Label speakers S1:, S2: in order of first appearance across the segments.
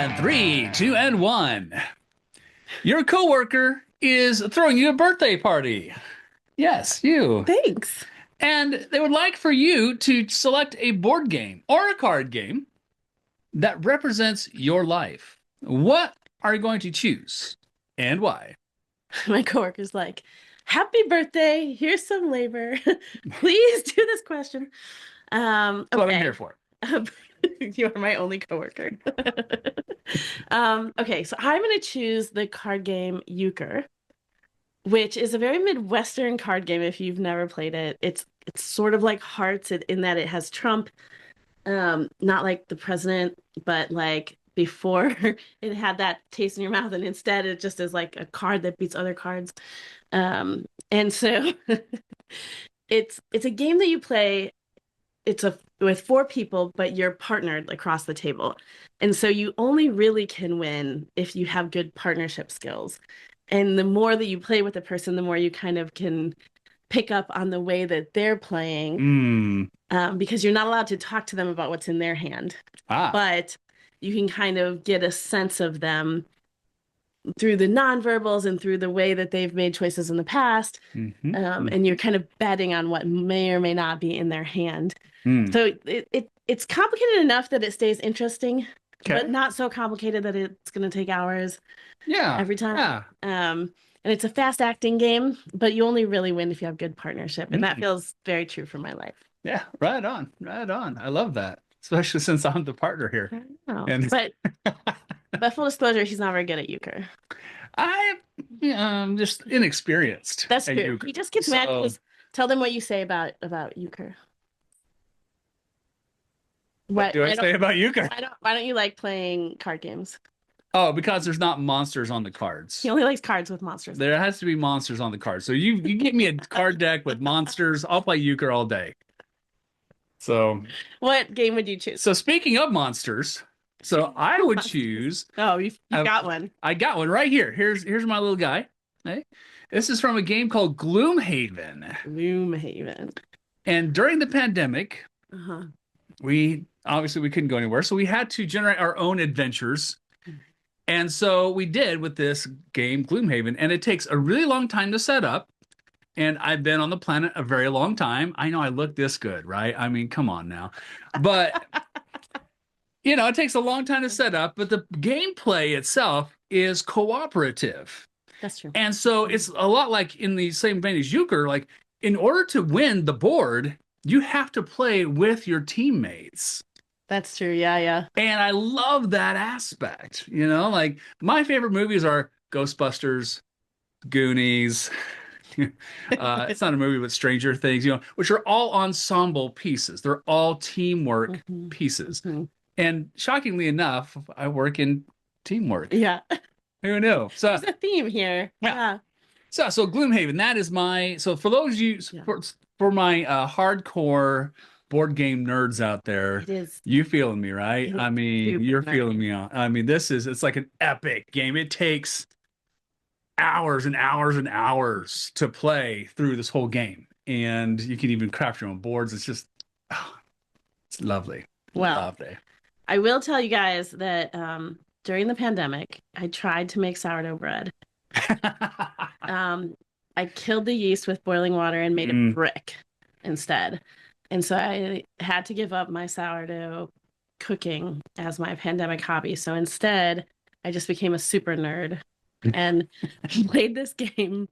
S1: And 3, 2, and 1. Your coworker is throwing you a birthday party. Yes, you.
S2: Thanks.
S1: And they would like for you to select a board game or a card game that represents your life. What are you going to choose and why?
S2: My coworker's like, "Happy birthday. Here's some labor. Please do this question."
S1: That's what I'm here for.
S2: You are my only coworker. Okay, so I'm going to choose the card game Euchre, which is a very Midwestern card game if you've never played it. It's sort of like Hearts in that it has Trump, not like the president, but like before it had that taste in your mouth, and instead it just is like a card that beats other cards. And so it's a game that you play. It's with four people, but you're partnered across the table. And so you only really can win if you have good partnership skills. And the more that you play with a person, the more you kind of can pick up on the way that they're playing, because you're not allowed to talk to them about what's in their hand. But you can kind of get a sense of them through the nonverbals and through the way that they've made choices in the past. And you're kind of betting on what may or may not be in their hand. So it's complicated enough that it stays interesting, but not so complicated that it's going to take hours every time. And it's a fast acting game, but you only really win if you have good partnership. And that feels very true for my life.
S1: Yeah, right on. Right on. I love that, especially since I'm the partner here.
S2: And but full disclosure, he's not very good at euchre.
S1: I'm just inexperienced.
S2: That's true. Euchre. He just gets mad because tell them what you say about euchre.
S1: What do I say about euchre?
S2: Why don't you like playing card games?
S1: Oh, because there's not monsters on the cards.
S2: He only likes cards with monsters.
S1: There has to be monsters on the cards. So you get me a card deck with monsters, I'll play euchre all day. So
S2: what game would you choose?
S1: So speaking of monsters, so I would choose.
S2: Oh, you got one.
S1: I got one right here. Here's my little guy. Okay. This is from a game called Gloomhaven.
S2: Gloomhaven.
S1: And during the pandemic, we couldn't go anywhere, so we had to generate our own adventures. And so we did with this game, Gloomhaven, and it takes a really long time to set up. And I've been on the planet a very long time. I know I look this good, right? I mean, come on now. But, it takes a long time to set up, but the gameplay itself is cooperative.
S2: That's true.
S1: And so it's a lot like in the same vein as euchre, like in order to win the board, you have to play with your teammates.
S2: That's true. Yeah.
S1: And I love that aspect. Like my favorite movies are Ghostbusters, Goonies. It's not a movie, but Stranger Things, which are all ensemble pieces. They're all teamwork pieces. And shockingly enough, I work in teamwork.
S2: Yeah.
S1: Who knew? So
S2: there's a theme here. Yeah.
S1: So Gloomhaven, that is so for those of you, for my hardcore board game nerds out there,
S2: it is.
S1: You feeling me, right? I mean, you're feeling me on. I mean, it's like an epic game. It takes hours and hours and hours to play through this whole game. And you can even craft your own boards. It's just, it's lovely.
S2: Well,
S1: lovely.
S2: I will tell you guys that during the pandemic, I tried to make sourdough bread. I killed the yeast with boiling water and made a brick instead. And so I had to give up my sourdough cooking as my pandemic hobby. So instead, I just became a super nerd and played this game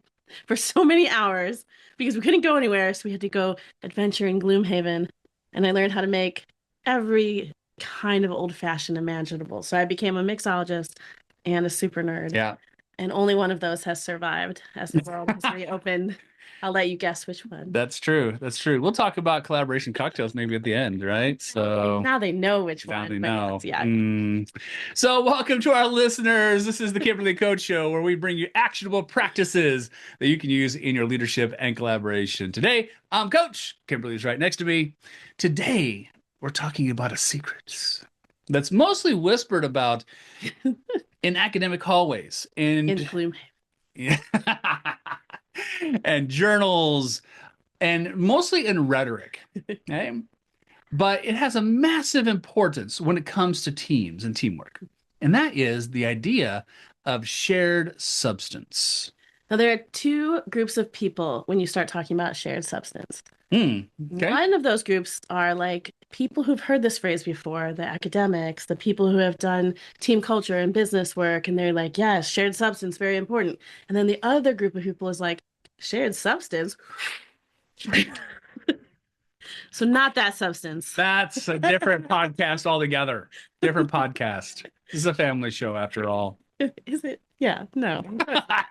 S2: for so many hours because we couldn't go anywhere. So we had to go adventure in Gloomhaven. And I learned how to make every kind of old-fashioned imaginable. So I became a mixologist and a super nerd.
S1: Yeah.
S2: And only one of those has survived as the world has reopened. I'll let you guess which one.
S1: That's true. That's true. We'll talk about collaboration cocktails maybe at the end, right? So
S2: now they know which one.
S1: Now they know.
S2: Yeah.
S1: So welcome to our listeners. This is the Kimbelry Coach Show, where we bring you actionable practices that you can use in your leadership and collaboration. Today, I'm Coach. Kimberly's right next to me. Today, we're talking about a secret that's mostly whispered about in academic hallways
S2: in Gloomhaven.
S1: Yeah. And journals, and mostly in rhetoric. Okay? But it has a massive importance when it comes to teams and teamwork. and that is the idea of shared substance.
S2: Now, there are two groups of people when you start talking about shared substance.
S1: Okay.
S2: One of those groups are like people who've heard this phrase before, the academics, the people who have done team culture and business work, and they're like, yes, shared substance, very important. And then the other group of people is like, shared substance? So not that substance.
S1: That's a different podcast altogether. Different podcast. This is a family show after all.
S2: Is it? Yeah, no,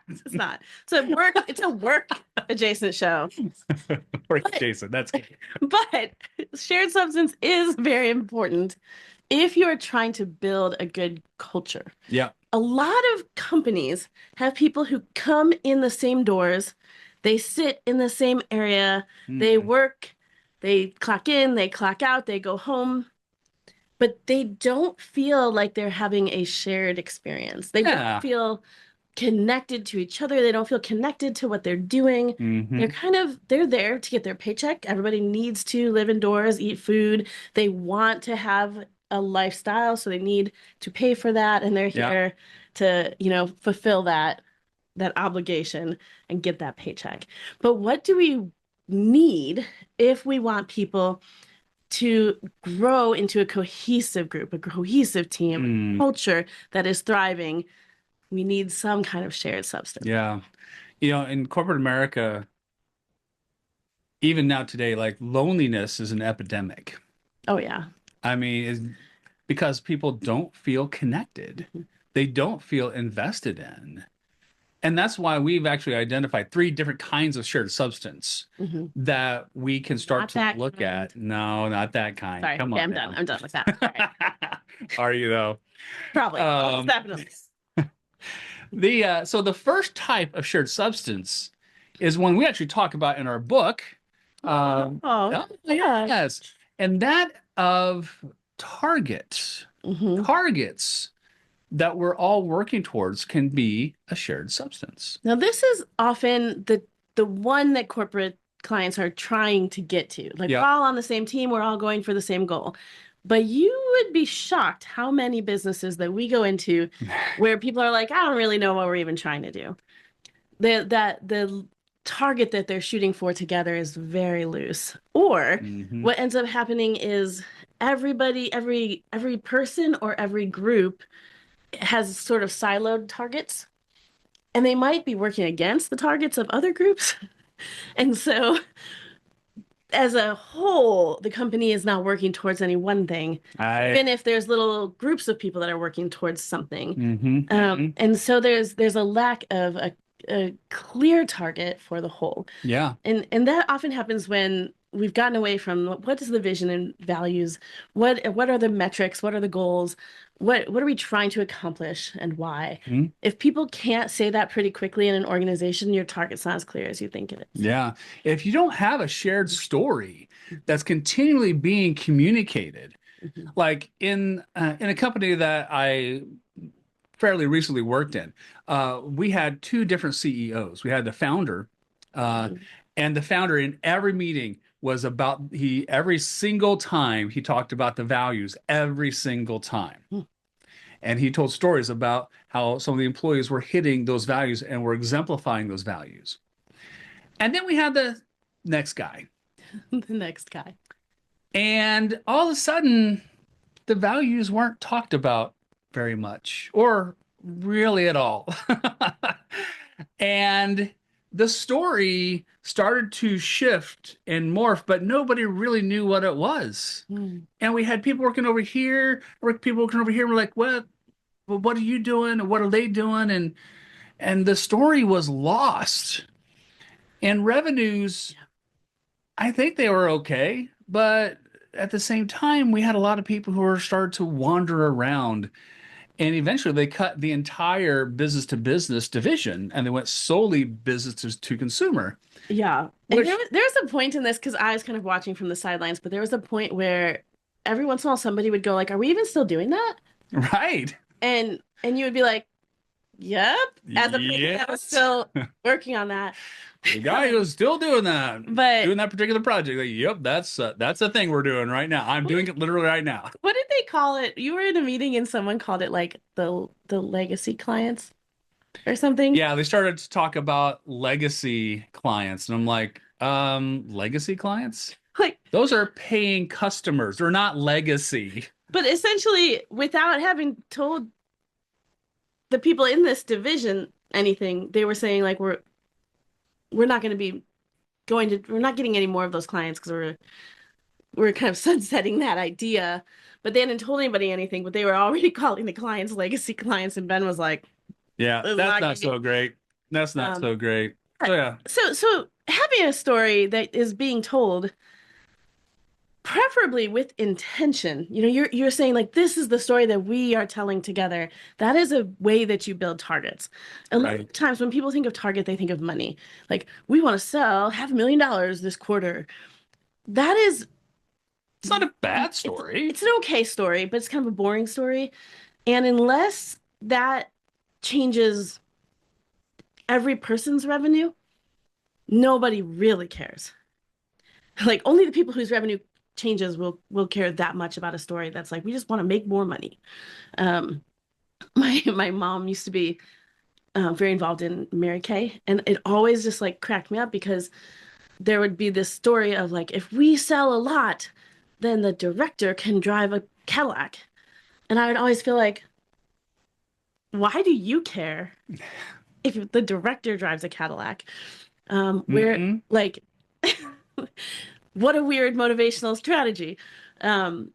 S2: it's not. It's a work adjacent show.
S1: Or Jason, that's good.
S2: But shared substance is very important if you're trying to build a good culture.
S1: Yeah.
S2: A lot of companies have people who come in the same doors, they sit in the same area, they work, they clock in, they clock out, they go home, but they don't feel like they're having a shared experience. They don't feel connected to each other. They don't feel connected to what they're doing. They're there to get their paycheck. Everybody needs to live indoors, eat food. They want to have a lifestyle, so they need to pay for that, and they're here to, fulfill that obligation and get that paycheck. But what do we need if we want people to grow into a cohesive group, a cohesive team, a culture that is thriving? We need some kind of shared substance.
S1: Yeah. In corporate America, even now today, like loneliness is an epidemic.
S2: Oh, yeah.
S1: I mean, it's because people don't feel connected. They don't feel invested in. And that's why we've actually identified 3 different kinds of shared substance that we can start to look at. No, not that kind.
S2: Sorry.
S1: Come on.
S2: I'm done. I'm done with that. Right.
S1: Are you though?
S2: Probably. Definitely.
S1: So the first type of shared substance is one we actually talk about in our book. Yes. And that of targets. Targets that we're all working towards can be a shared substance.
S2: Now, this is often the one that corporate clients are trying to get to. Like, we're all on the same team, we're all going for the same goal. But you would be shocked how many businesses that we go into where people are like, I don't really know what we're even trying to do. The target that they're shooting for together is very loose. Or what ends up happening is every person or every group has sort of siloed targets, and they might be working against the targets of other groups. And so as a whole, the company is not working towards any one thing, even if there's little groups of people that are working towards something. And so there's a lack of a clear target for the whole.
S1: Yeah.
S2: And that often happens when we've gotten away from what is the vision and values, what are the metrics, what are the goals, what are we trying to accomplish, and why? If people can't say that pretty quickly in an organization, your target's not as clear as you think it is.
S1: Yeah. If you don't have a shared story that's continually being communicated, like in a company that I fairly recently worked in, we had 2 different CEOs. We had the founder, and the founder in every meeting was about every single time he talked about the values every single time. And he told stories about how some of the employees were hitting those values and were exemplifying those values. And then we had the next guy.
S2: The next guy.
S1: And all of a sudden, the values weren't talked about very much or really at all. And the story started to shift and morph, but nobody really knew what it was. And we had people working over here, people working over here. And we're like, what are you doing? And what are they doing? And the story was lost. And revenues, I think they were okay, but at the same time, we had a lot of people who were started to wander around. And eventually they cut the entire business to business division and they went solely business to consumer.
S2: Yeah. And there was a point in this, because I was kind of watching from the sidelines, but there was a point where every once in a while somebody would go like, are we even still doing that?
S1: Right.
S2: And you would be like, Yep. As a person that was
S1: Yes.
S2: still working on that.
S1: The guy who's still doing that,
S2: But
S1: doing that particular project. Like, yep, that's a thing we're doing right now. I'm doing it literally right now.
S2: what did they call it? You were in a meeting and someone called it like the legacy clients or something.
S1: Yeah, they started to talk about legacy clients, and I'm like, legacy clients?
S2: Like,
S1: Those are paying customers. They're not legacy.
S2: but essentially, without having told the people in this division anything, they were saying like we're not going to be we're not getting any more of those clients because we're kind of sunsetting that idea. But they hadn't told anybody anything, but they were already calling the clients legacy clients, and Ben was like,
S1: Yeah,
S2: "This is
S1: that's
S2: not
S1: not
S2: gonna be-"
S1: so great. That's not
S2: Um,
S1: so great. So yeah,
S2: so having a story that is being told preferably with intention. You know, you're saying like this is the story that we are telling together. That is a way that you build targets. A lot of
S1: right.
S2: times when people think of target, they think of money. Like we want to sell $500,000 this quarter. That is
S1: It's not a bad
S2: it's
S1: story.
S2: it's an okay story, but it's kind of a boring story. And unless that changes every person's revenue, nobody really cares. Like only the people whose revenue changes will care that much about a story that's like we just want to make more money. Um, my mom used to be very involved in Mary Kay, and it always just like cracked me up because there would be this story of like if we sell a lot, then the director can drive a Cadillac, and I would always feel like, why do you care if the director drives a Cadillac? Where
S1: Mm-mm.
S2: like, what a weird motivational strategy. Um,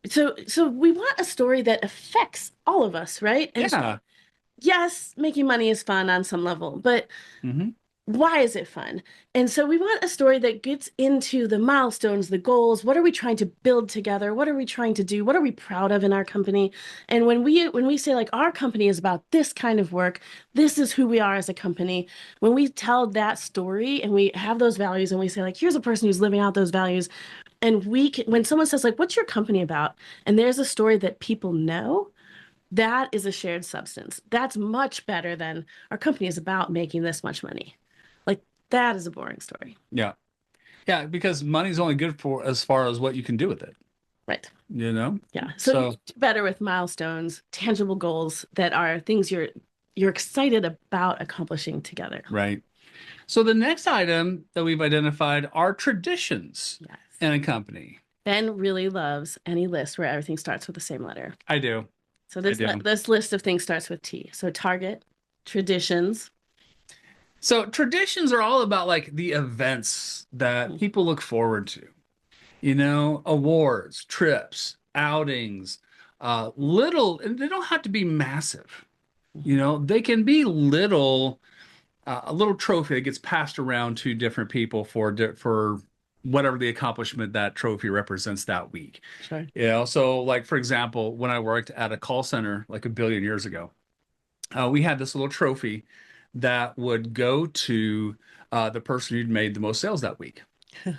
S2: so we want a story that affects all of us, right? And so
S1: Yeah.
S2: yes, making money is fun on some level, but
S1: Hmm.
S2: why is it fun? And so we want a story that gets into the milestones, the goals. What are we trying to build together? What are we trying to do? What are we proud of in our company? And when we say like our company is about this kind of work, this is who we are as a company. When we tell that story and we have those values and we say like here's a person who's living out those values, and we can, when someone says like what's your company about? And there's a story that people know, that is a shared substance. That's much better than our company is about making this much money. Like that is a boring story.
S1: Yeah. Yeah, because money's only good for as far as what you can do with it,
S2: Right.
S1: you know?
S2: Yeah. So you
S1: So,
S2: do better with milestones, tangible goals that are things you're excited about accomplishing together.
S1: right. So the next item that we've identified are traditions
S2: Yes.
S1: in a company.
S2: Ben really loves any list where everything starts with the same letter.
S1: I do.
S2: So
S1: I
S2: this
S1: do.
S2: this list of things starts with T. So target, traditions.
S1: So traditions are all about like the events that people look forward to. You know, awards, trips, outings, little, and they don't have to be massive. You know, they can be little, a little trophy that gets passed around to different people for whatever the accomplishment that trophy represents that week.
S2: Sure.
S1: You know, so like for example, when I worked at a call center like a billion years ago, we had this little trophy that would go to the person who'd made the most sales that week.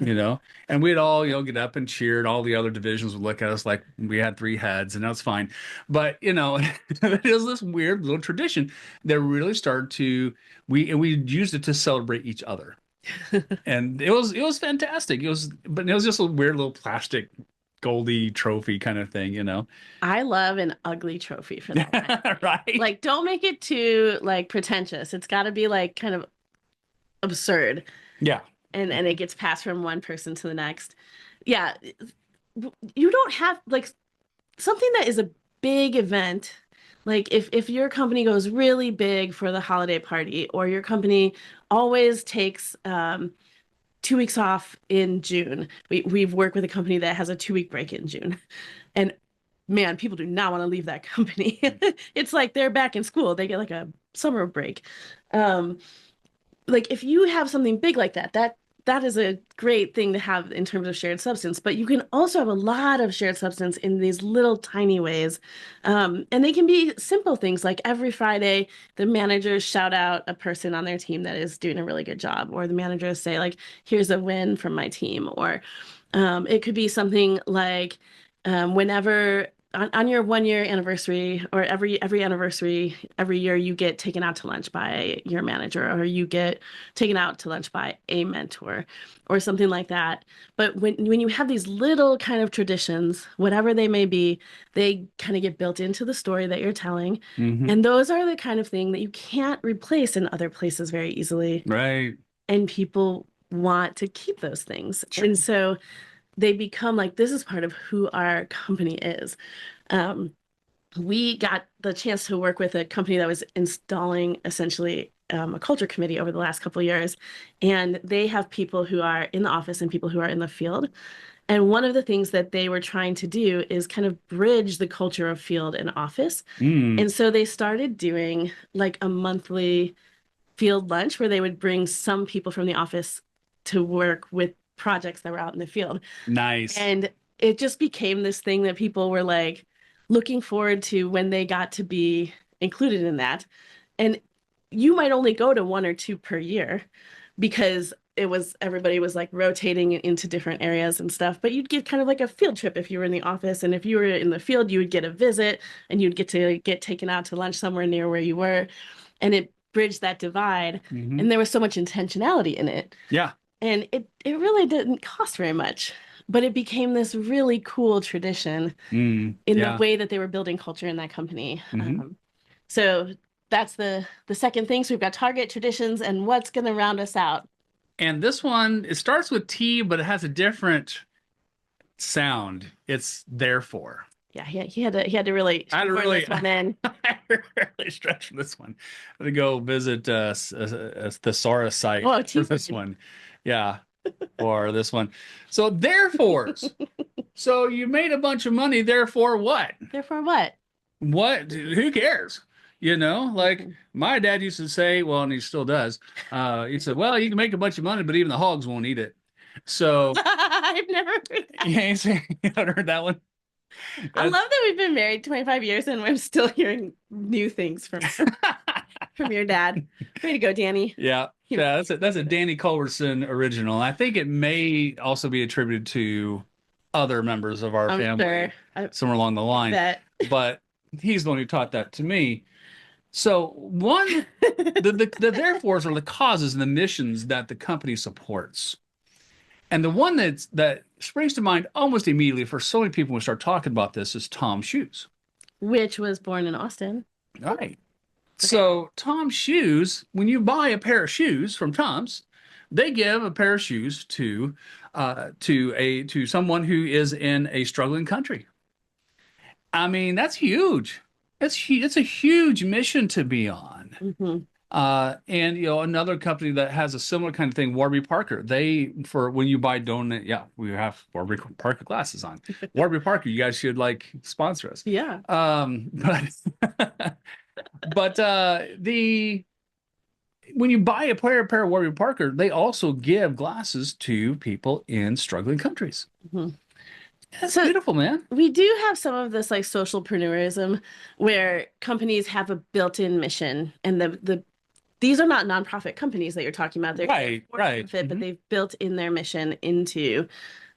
S1: You know, and we'd all, you know, get up and cheer, and all the other divisions would look at us like we had three heads, and that's fine. But you know, it is this weird little tradition that really started to we used it to celebrate each other, and it was fantastic. It was just a weird little plastic goldy trophy kind of thing, you know.
S2: I love an ugly trophy for that kind of thing.
S1: Right?
S2: Like, don't make it too like pretentious. It's got to be like kind of absurd,
S1: Yeah.
S2: and it gets passed from one person to the next. Yeah, you don't have like something that is a big event. Like if your company goes really big for the holiday party, or your company always takes 2 weeks off in June. We've worked with a company that has a 2 week break in June, and man, people do not want to leave that company. It's like they're back in school. They get like a summer break. Um, like if you have something big like that is a great thing to have in terms of shared substance, but you can also have a lot of shared substance in these little tiny ways. And they can be simple things like every Friday the managers shout out a person on their team that is doing a really good job, or the managers say like here's a win from my team, or it could be something like whenever on your 1 year anniversary, or every anniversary, every year you get taken out to lunch by your manager, or you get taken out to lunch by a mentor or something like that. But when you have these little kind of traditions, whatever they may be, they kind of get built into the story that you're telling. And those are the kind of thing that you can't replace in other places very easily.
S1: Right.
S2: And people want to keep those things.
S1: Sure.
S2: And so they become like, this is part of who our company is. Um, we got the chance to work with a company that was installing essentially a culture committee over the last couple of years. And they have people who are in the office and people who are in the field. And one of the things that they were trying to do is kind of bridge the culture of field and office. And so they started doing like a monthly field lunch where they would bring some people from the office to work with projects that were out in the field.
S1: Nice.
S2: And it just became this thing that people were like looking forward to when they got to be included in that. And you might only go to 1 or 2 per year because everybody was like rotating into different areas and stuff, but you'd get kind of like a field trip if you were in the office, and if you were in the field you would get a visit and you'd get to get taken out to lunch somewhere near where you were, and it bridged that divide. And there was so much intentionality in it.
S1: Yeah.
S2: And it really didn't cost very much, but it became this really cool tradition in the way that they were building culture in that company. So that's the second thing. So we've got target, traditions, and what's going to round us out.
S1: And this one, it starts with T, but it has a different sound. It's therefore.
S2: Yeah, he had to really this one in.
S1: I really stretch for this one. I'm gonna go visit the thesaurus site for this one. Yeah, or this one. So therefores. So you made a bunch of money. Therefore what?
S2: Therefore what?
S1: What? Who cares? You know, like my dad used to say, well, and he still does. He said, well, you can make a bunch of money, but even the hogs won't eat it. So
S2: I've never heard that.
S1: Yeah, you haven't heard that one?
S2: I love that we've been married 25 years and I'm still hearing new things from your dad. Way to go, Danny.
S1: Yeah. Yeah, that's a Danny Culbertson original. I think it may also be attributed to other members of our family somewhere along the line. But he's the one who taught that to me. So the therefores are the causes and the missions that the company supports. And the one that springs to mind almost immediately for so many people when we start talking about this is Tom's Shoes.
S2: Which was born in Austin.
S1: All right. Okay. So Tom's Shoes, when you buy a pair of shoes from Tom's, they give a pair of shoes to someone who is in a struggling country. I mean, that's huge. It's a huge mission to be on. And another company that has a similar kind of thing, Warby Parker. When you buy we have Warby Parker glasses on. Warby Parker, you guys should sponsor us.
S2: Yeah.
S1: But when you buy a pair of Warby Parker, they also give glasses to people in struggling countries. That's beautiful, man.
S2: We do have some of this socialpreneurism where companies have a built-in mission, and these are not nonprofit companies that you're talking about. They're
S1: right.
S2: But they've built in their mission into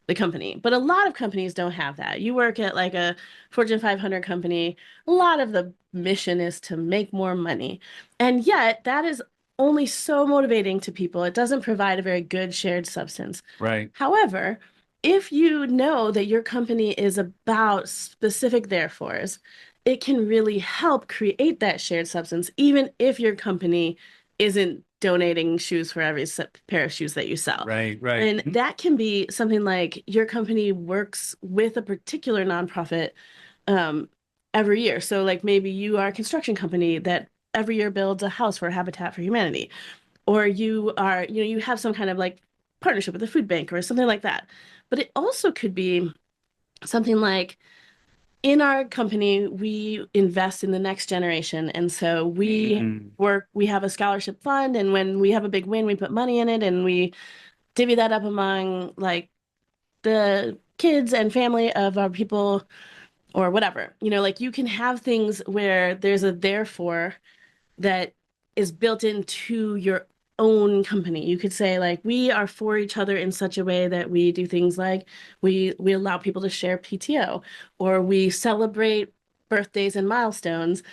S2: the company. But a lot of companies don't have that. You work at a Fortune 500 company, a lot of the mission is to make more money. And yet that is only so motivating to people. It doesn't provide a very good shared substance.
S1: Right.
S2: However, if you know that your company is about specific therefores, it can really help create that shared substance, even if your company isn't donating shoes for every pair of shoes that you sell.
S1: Right.
S2: And that can be something like your company works with a particular nonprofit every year. So maybe you are a construction company that every year builds a house for Habitat for Humanity, or you are, you have some kind of partnership with a food bank or something like that. But it also could be something like, in our company, we invest in the next generation. And so we have a scholarship fund. And when we have a big win, we put money in it and we divvy that up among the kids and family of our people or whatever. You can have things where there's a therefore that is built into your own company. You could say like we are for each other in such a way that we do things like we allow people to share PTO, or we celebrate birthdays and milestones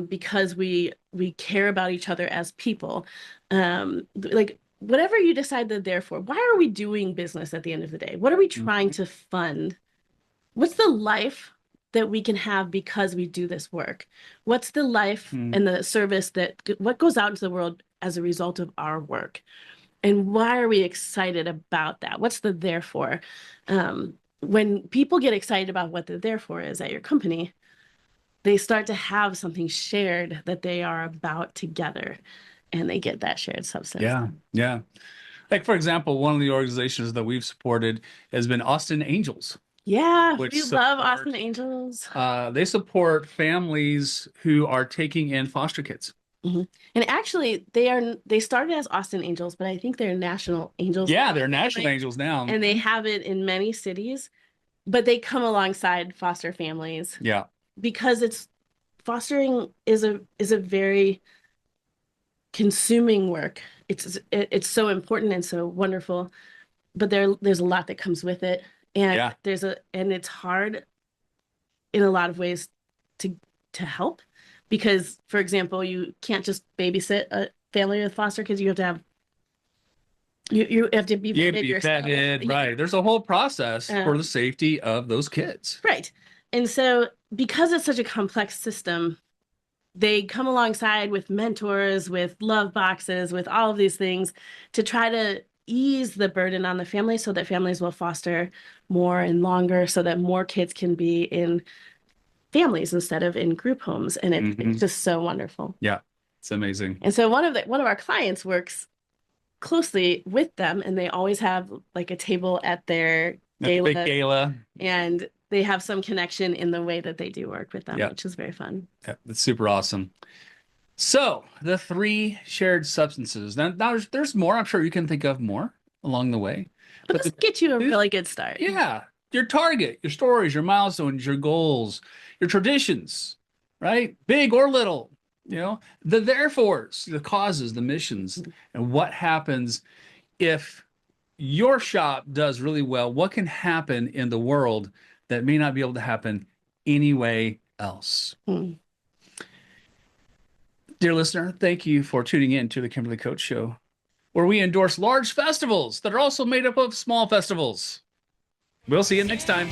S2: because we care about each other as people. Like whatever you decide that they're for, why are we doing business at the end of the day? What are we trying to fund? What's the life that we can have because we do this work? What's the life and the service that what goes out into the world as a result of our work? And why are we excited about that? What's the therefore? When people get excited about what the therefore is at your company, they start to have something shared that they are about together, and they get that shared substance.
S1: Yeah, yeah. Like, for example, one of the organizations that we've supported has been Austin Angels.
S2: Yeah,
S1: which
S2: we love Austin Angels.
S1: They support families who are taking in foster kids.
S2: And actually, they started as Austin Angels, but I think they're National Angels.
S1: Yeah, they're National Angels now.
S2: And they have it in many cities, but they come alongside foster families.
S1: Yeah.
S2: Because fostering is a very consuming work. It's so important and so wonderful, but there's a lot that comes with it. And and it's hard in a lot of ways to help, because, for example, you can't just babysit a family with foster kids. You have to have you have to be
S1: vetted, right? There's a whole process for the safety of those kids,
S2: right? And so, because it's such a complex system, they come alongside with mentors, with love boxes, with all of these things to try to ease the burden on the family so that families will foster more and longer, so that more kids can be in families instead of in group homes. And it's just so wonderful.
S1: Yeah, it's amazing.
S2: And so one of our clients works closely with them, and they always have like a table at their gala,
S1: big gala,
S2: and they have some connection in the way that they do work with them, which is very fun.
S1: Yeah, that's super awesome. So the 3 shared substances. Now there's more. I'm sure you can think of more along the way.
S2: But this get you a really good start.
S1: Yeah. Your target, your stories, your milestones, your goals, your traditions, right? Big or little, the therefores, the causes, the missions, and what happens if your shop does really well. What can happen in the world that may not be able to happen anyway else? Dear listener, thank you for tuning in to the Kimbelry Coach Show, where we endorse large festivals that are also made up of small festivals. We'll see you next time.